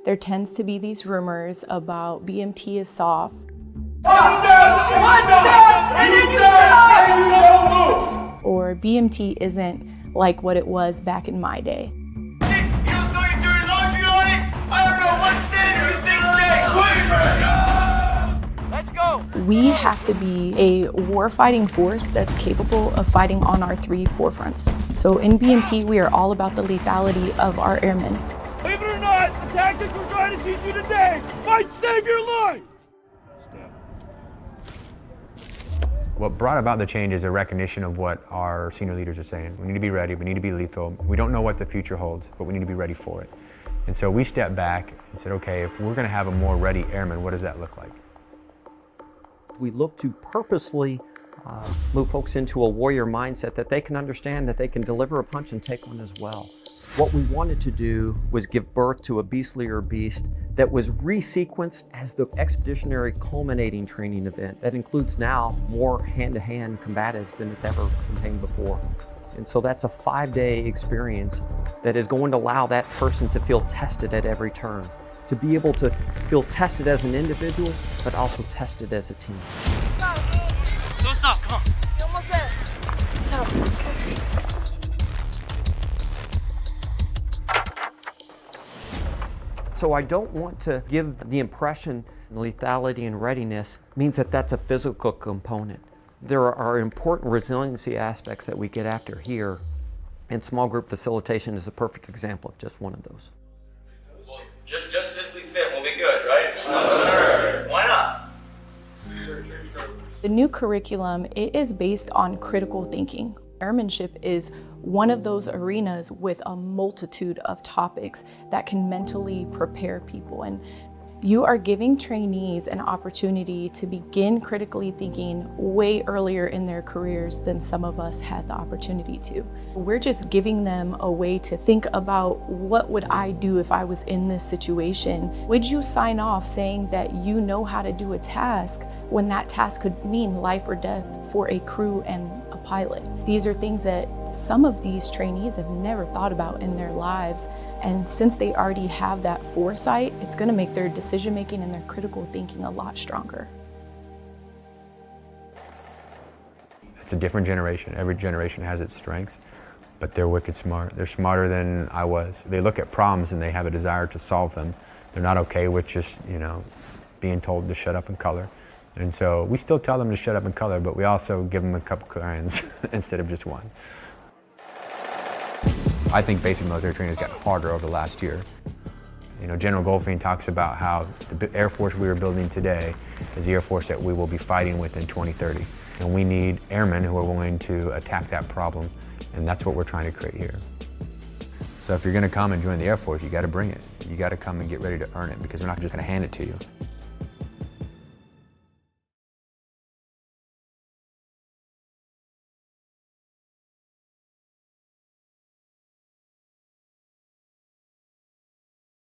there tends to be these rumors about BMT is soft. Or BMT isn't like what it was back in my day. Let's go! We have to be a warfighting force that's capable of fighting on our three forefronts. So in BMT, we are all about the lethality of our airmen. Believe it or not, the tactics we're trying to teach you today might save your life! What brought about the change is a recognition of what our senior leaders are saying. We need to be ready, we need to be lethal. We don't know what the future holds, but we need to be ready for it. And so we stepped back and said, okay, if we're gonna have a more ready airman, what does that look like? We look to purposely move folks into a warrior mindset that they can understand that they can deliver a punch and take one as well. What we wanted to do was give birth to a beastlier beast that was resequenced as the expeditionary culminating training event that includes now more hand-to-hand combatives than it's ever contained before. And so that's a 5-day experience that is going to allow that person to feel tested at every turn, to be able to feel tested as an individual, but also tested as a team. Don't stop, come on. You're almost there. No. So I don't want to give the impression lethality and readiness means that that's a physical component. There are important resiliency aspects that we get after here, and small group facilitation is a perfect example of just one of those. Well, just physically fit, we'll be good, right? No, sir. Why not? The new curriculum, it is based on critical thinking. Airmanship is one of those arenas with a multitude of topics that can mentally prepare people. And you are giving trainees an opportunity to begin critically thinking way earlier in their careers than some of us had the opportunity to. We're just giving them a way to think about, what would I do if I was in this situation? Would you sign off saying that you know how to do a task when that task could mean life or death for a crew and a pilot? These are things that some of these trainees have never thought about in their lives. And since they already have that foresight, it's going to make their decision making and their critical thinking a lot stronger. It's a different generation. Every generation has its strengths, but they're wicked smart. They're smarter than I was. They look at problems and they have a desire to solve them. They're not okay with just, being told to shut up and color. And so we still tell them to shut up and color, but we also give them a couple crayons instead of just one. I think basic military training has gotten harder over the last year. General Goldfein talks about how the Air Force we are building today is the Air Force that we will be fighting with in 2030. And we need airmen who are willing to attack that problem, and that's what we're trying to create here. So if you're going to come and join the Air Force, you got to bring it. You got to come and get ready to earn it, because we're not just going to hand it to you.